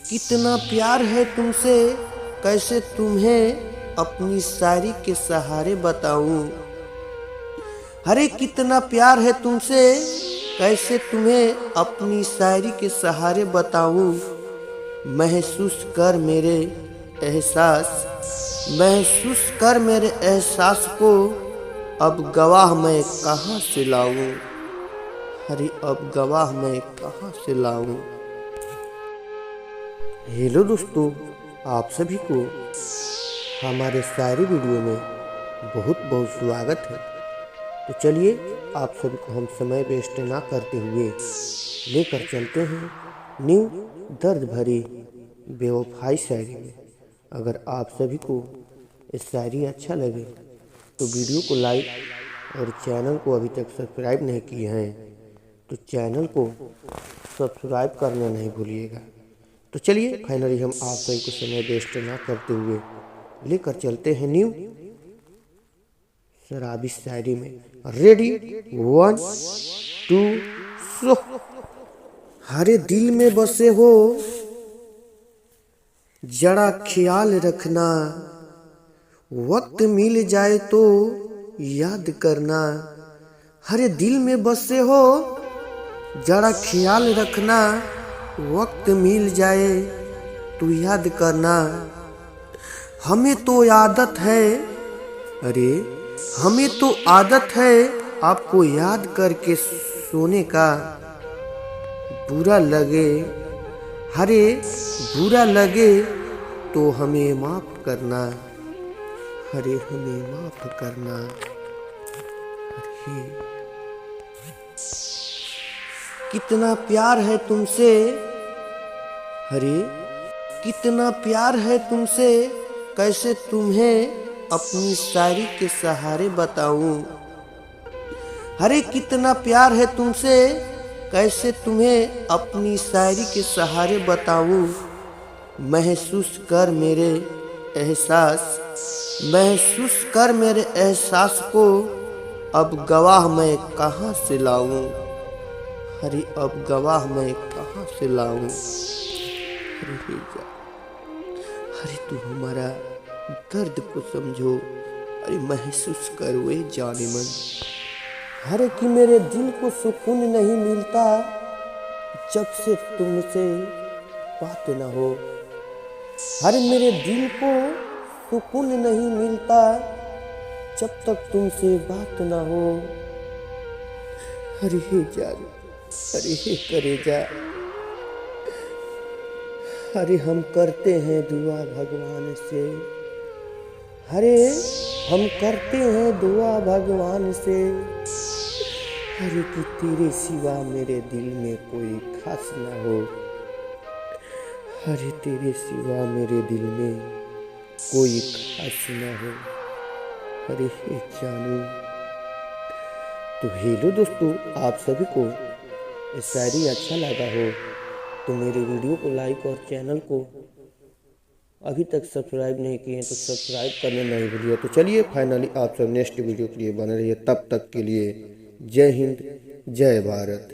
कितना प्यार है तुमसे, कैसे तुम्हें अपनी शायरी के सहारे बताऊं। अरे कितना प्यार है तुमसे, कैसे तुम्हें अपनी शायरी के सहारे बताऊं। महसूस कर मेरे एहसास, महसूस कर मेरे एहसास को, अब गवाह मैं कहाँ से लाऊं। अरे अब गवाह मैं कहाँ से लाऊं। हेलो दोस्तों, आप सभी को हमारे शायरी वीडियो में बहुत बहुत स्वागत है। तो चलिए आप सभी को हम समय वेस्ट ना करते हुए लेकर चलते हैं न्यू दर्द भरी बेवफाई शायरी में। अगर आप सभी को इस शायरी अच्छा लगे तो वीडियो को लाइक और चैनल को अभी तक सब्सक्राइब नहीं किए हैं तो चैनल को सब्सक्राइब करना नहीं भूलिएगा। तो चलिए फाइनली हम आप सभी को समय वेस्ट ना करते हुए लेकर चलते हैं न्यू शराबी शायरी में। रेडी 1 2 सो। हरे दिल में बसे हो जरा ख्याल रखना, वक्त मिल जाए तो याद करना। हरे दिल में बसे हो जरा ख्याल रखना, वक्त मिल जाए तो याद करना। हमें तो आदत है, अरे हमें तो आदत है आपको याद करके सोने का। बुरा लगे, अरे बुरा लगे तो हमें माफ करना। अरे हमें माफ करना। अरे कितना प्यार है तुमसे, अरे कितना प्यार है तुमसे, कैसे तुम्हें अपनी शायरी के सहारे बताऊं। अरे कितना प्यार है तुमसे, कैसे तुम्हें अपनी शायरी के सहारे बताऊं। महसूस कर मेरे एहसास, महसूस कर मेरे एहसास को, अब गवाह मैं कहाँ से लाऊं। अरे अब गवाह मैं कहाँ से लाऊं। अरे तू हमारा दर्द को समझो, अरे महसूस करो ये जाने मन। अरे कि मेरे दिल को सुकून नहीं मिलता जब से तुमसे बात न हो। अरे मेरे दिल को सुकून नहीं मिलता जब तक तुमसे बात न हो। अरे हे जान, अरे हे करेजा, अरे हम करते हैं दुआ भगवान से। अरे हम करते हैं दुआ भगवान से, अरे कि तेरे सिवा मेरे दिल में कोई खास ना हो। अरे तेरे सिवा मेरे दिल में कोई खास ना हो। अरे हे जानू। तो हेलो दोस्तों, आप सभी को शायरी अच्छा लगा हो तो मेरे वीडियो को लाइक और चैनल को अभी तक सब्सक्राइब नहीं किए तो सब्सक्राइब करना नहीं भूलिए। तो चलिए फाइनली आप सब नेक्स्ट वीडियो के लिए बने रहिए। तब तक के लिए जय हिंद, जय भारत।